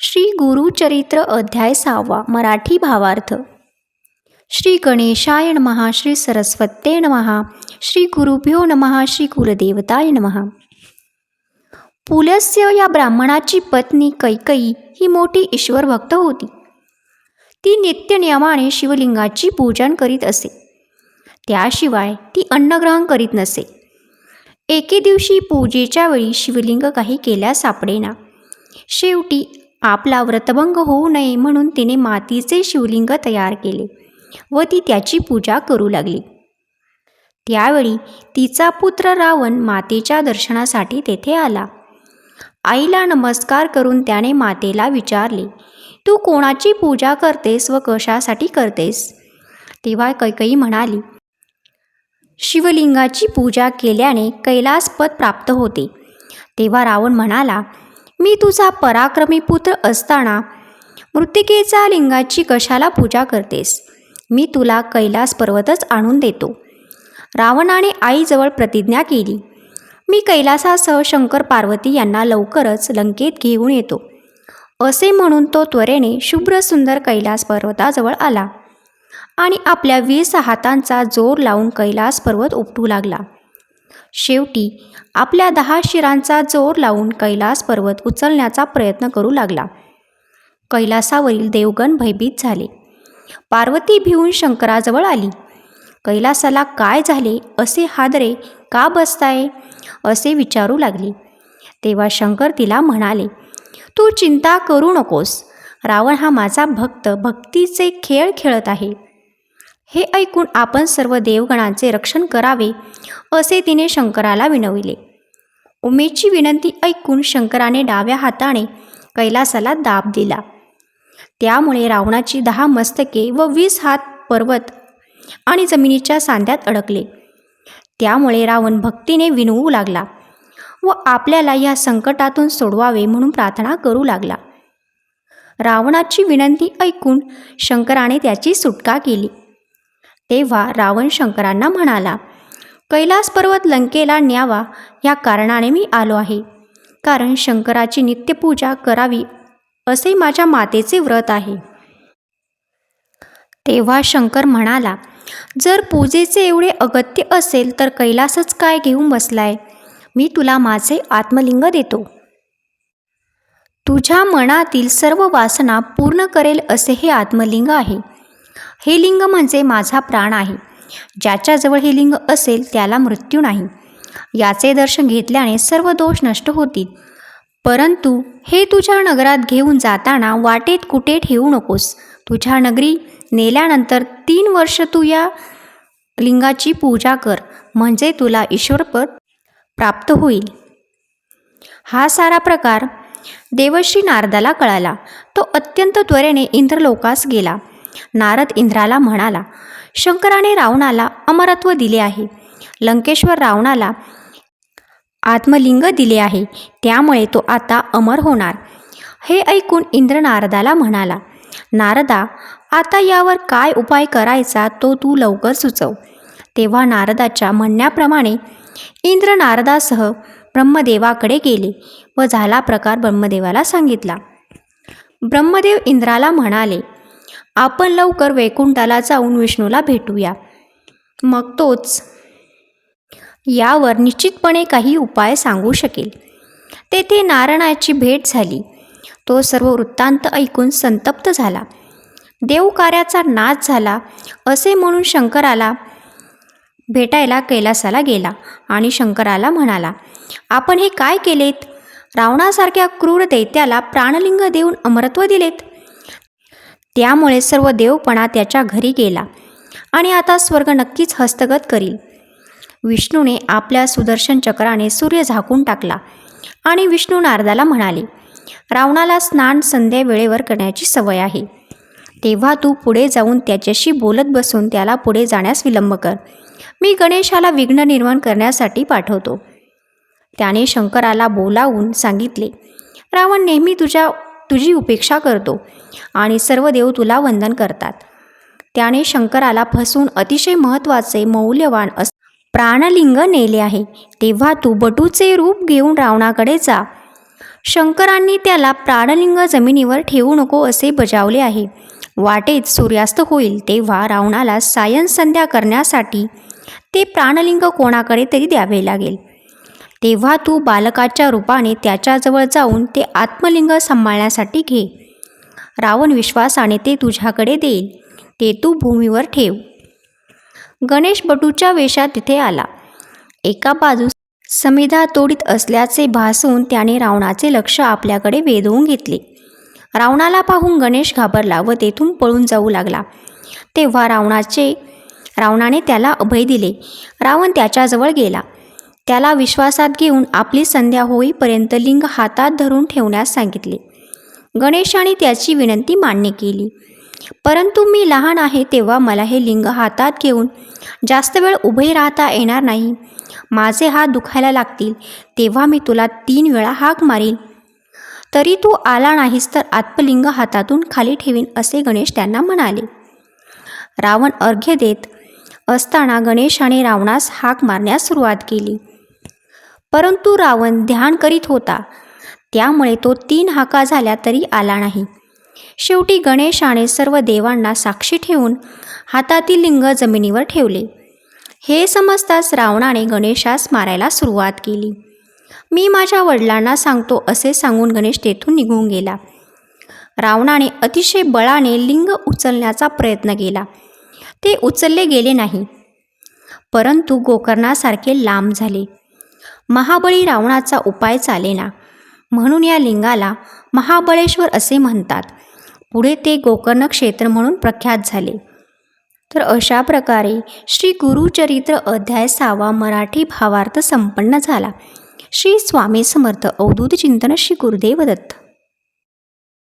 श्री गुरुचरित्र अध्याय 6 मराठी भावार्थ. श्री गणेशाय नमः. श्री सरस्वते नमः. श्री गुरुभ्यो नमः. श्री कुलदेवताय नमः. पुलस्य या ब्राह्मणाची पत्नी कैकेयी ही मोठी ईश्वर भक्त होती. ती नित्यनियमाने शिवलिंगाची पूजन करीत असे. त्याशिवाय ती अन्नग्रहण करीत नसे. एके दिवशी पूजेच्या वेळी शिवलिंग काही केल्यास सापडेना. शेवटी आपला व्रतभंग होऊ नये म्हणून तिने मातीचे शिवलिंग तयार केले व ती त्याची पूजा करू लागली. त्यावेळी तिचा पुत्र रावण मातेच्या दर्शनासाठी तेथे आला. आईला नमस्कार करून त्याने मातेला विचारले, तू कोणाची पूजा करतेस व कशासाठी करतेस? तेव्हा कैकेयी म्हणाली, शिवलिंगाची पूजा केल्याने कैलासपद प्राप्त होते. तेव्हा रावण म्हणाला, मी तुझा पराक्रमी पुत्र असताना मृत्तिकेचा लिंगाची कशाला पूजा करतेस? मी तुला कैलास पर्वतच आणून देतो. रावणाने आईजवळ प्रतिज्ञा केली, मी कैलासासह शंकर पार्वती यांना लवकरच लंकेत घेऊन येतो. असे म्हणून तो त्वरेने शुभ्र सुंदर कैलास पर्वताजवळ आला आणि आपल्या 20 हातांचा जोर लावून कैलास पर्वत उपटू लागला. शेवटी आपल्या 10 शिरांचा जोर लावून कैलास पर्वत उचलण्याचा प्रयत्न करू लागला. कैलासावरील देवगण भयभीत झाले. पार्वती भिवून शंकराजवळ आली. कैलासाला काय झाले, असे हादरे का बसताय असे विचारू लागली. तेव्हा शंकर तिला म्हणाले, तू चिंता करू नकोस. रावण हा माझा भक्त भक्तीचे खेळ खेळत आहे. हे ऐकून आपण सर्व देवगणांचे रक्षण करावे असे तिने शंकराला विनविले. उमेची विनंती ऐकून शंकराने डाव्या हाताने कैलासाला दाब दिला. त्यामुळे रावणाची 10 मस्तके व 20 हात पर्वत आणि जमिनीच्या सांध्यात अडकले. त्यामुळे रावण भक्तीने विनवू लागला व आपल्याला या संकटातून सोडवावे म्हणून प्रार्थना करू लागला. रावणाची विनंती ऐकून शंकराने त्याची सुटका केली. तेव्हा रावण शंकरांना म्हणाला, कैलास पर्वत लंकेला न्यावा या कारणाने मी आलो आहे. कारण शंकराची नित्यपूजा करावी असे माझ्या मातेचे व्रत आहे. तेव्हा शंकर म्हणाला, जर पूजेचे एवढे अगत्य असेल तर कैलासच काय घेऊन बसलाय? मी तुला माझे आत्मलिंग देतो. तुझ्या मनातील सर्व वासना पूर्ण करेल असे हे आत्मलिंग आहे. हे लिंग म्हणजे माझा प्राण आहे. ज्याच्याजवळ हे लिंग असेल त्याला मृत्यू नाही. याचे दर्शन घेतल्याने सर्व दोष नष्ट होतील. परंतु हे तुझ्या नगरात घेऊन जाताना वाटेत कुठे ठेवू नकोस. तुझ्या नगरी नेल्यानंतर 3 वर्ष तू या लिंगाची पूजा कर, म्हणजे तुला ईश्वरपद प्राप्त होईल. हा सारा प्रकार देवर्षी नारदाला कळाला. तो अत्यंत त्वरेने इंद्रलोकास गेला. नारद इंद्राला म्हणाला, शंकराने रावणाला अमरत्व दिले आहे. लंकेश्वर रावणाला आत्मलिंग दिले आहे. त्यामुळे तो आता अमर होणार. हे ऐकून इंद्र नारदाला म्हणाला, नारदा, आता यावर काय उपाय करायचा तो तू लवकर सुचव. तेव्हा नारदाच्या म्हणण्याप्रमाणे इंद्र नारदासह ब्रह्मदेवाकडे गेले व झाला प्रकार ब्रह्मदेवाला सांगितला. ब्रह्मदेव इंद्राला म्हणाले, आपण लवकर वैकुंठाला जाऊन विष्णूला भेटूया. मग तोच यावर निश्चितपणे काही उपाय सांगू शकेल. तेथे नारायणाची भेट झाली. तो सर्व वृत्तांत ऐकून संतप्त झाला. देवकार्याचा नाश झाला असे म्हणून शंकराला भेटायला कैलासाला गेला आणि शंकराला म्हणाला, आपण हे काय केलेत? रावणासारख्या क्रूर दैत्याला प्राणलिंग देऊन अमरत्व दिलेत. त्यामुळे सर्व देवपणा त्याच्या घरी गेला आणि आता स्वर्ग नक्कीच हस्तगत करील. विष्णूने आपल्या सुदर्शन चक्राने सूर्य झाकून टाकला आणि विष्णू नारदाला म्हणाले, रावणाला स्नान संध्या वेळेवर करण्याची सवय आहे. तेव्हा तू पुढे जाऊन त्याच्याशी बोलत बसून त्याला पुढे जाण्यास विलंब कर. मी गणेशाला विघ्न निर्माण करण्यासाठी पाठवतो. त्याने शंकराला बोलावून सांगितले, रावण नेहमी तुझी उपेक्षा करतो आणि सर्व देव तुला वंदन करतात. त्याने शंकराला फसवून अतिशय महत्त्वाचे मौल्यवान प्राणलिंग नेले आहे. तेव्हा तू बटूचे रूप घेऊन रावणाकडे जा. शंकरांनी त्याला प्राणलिंग जमिनीवर ठेवू नको असे बजावले आहे. वाटेत सूर्यास्त होईल तेव्हा रावणाला सायं संध्या करण्यासाठी ते प्राणलिंग कोणाकडे तरी द्यावे लागेल. तेव्हा तू बालकाच्या रूपाने त्याच्याजवळ जाऊन ते आत्मलिंग सांभाळण्यासाठी घे. रावण विश्वासाने ते तुझ्याकडे देईल. ते तू भूमीवर ठेव. गणेश बटूच्या वेशात तिथे आला. एका बाजूस समिधा तोडीत असल्याचे भासून त्याने रावणाचे लक्ष आपल्याकडे वेधून घेतले. रावणाला पाहून गणेश घाबरला व तेथून पळून जाऊ लागला. तेव्हा रावणाने त्याला अभय दिले. रावण त्याच्याजवळ गेला. त्याला विश्वासात घेऊन आपली संध्या होईपर्यंत लिंग हातात धरून ठेवण्यास सांगितले. गणेशाने त्याची विनंती मान्य केली. परंतु मी लहान आहे तेव्हा मला हे लिंग हातात घेऊन जास्त वेळ उभे राहता येणार नाही. माझे हात दुखायला लागतील तेव्हा मी तुला 3 वेळा हाक मारीन. तरी तू आला नाहीस तर आत्मलिंग हातातून खाली ठेवीन असे गणेश त्यांना म्हणाले. रावण अर्घ्य देत असताना गणेशाने रावणास हाक मारण्यास सुरुवात केली. परंतु रावण ध्यान करीत होता त्यामुळे तो 3 हाका झाल्या तरी आला नाही. शेवटी गणेशाने सर्व देवांना साक्षी ठेवून हातातील लिंग जमिनीवर ठेवले. हे समजताच रावणाने गणेशास मारायला सुरुवात केली. मी माझ्या वडिलांना सांगतो असे सांगून गणेश तेथून निघून गेला. रावणाने अतिशय बळाने लिंग उचलण्याचा प्रयत्न केला. ते उचलले गेले नाही परंतु गोकर्णासारखे लांब झाले. महाबळी रावणाचा उपाय चालेना म्हणून या लिंगाला महाबळेश्वर असे म्हणतात. पुढे ते गोकर्ण क्षेत्र म्हणून प्रख्यात झाले. तर अशा प्रकारे श्री गुरुचरित्र अध्याय 6 मराठी भावार्थ संपन्न झाला. श्री स्वामी समर्थ. अवधूत चिंतन. श्री गुरुदेव दत्त.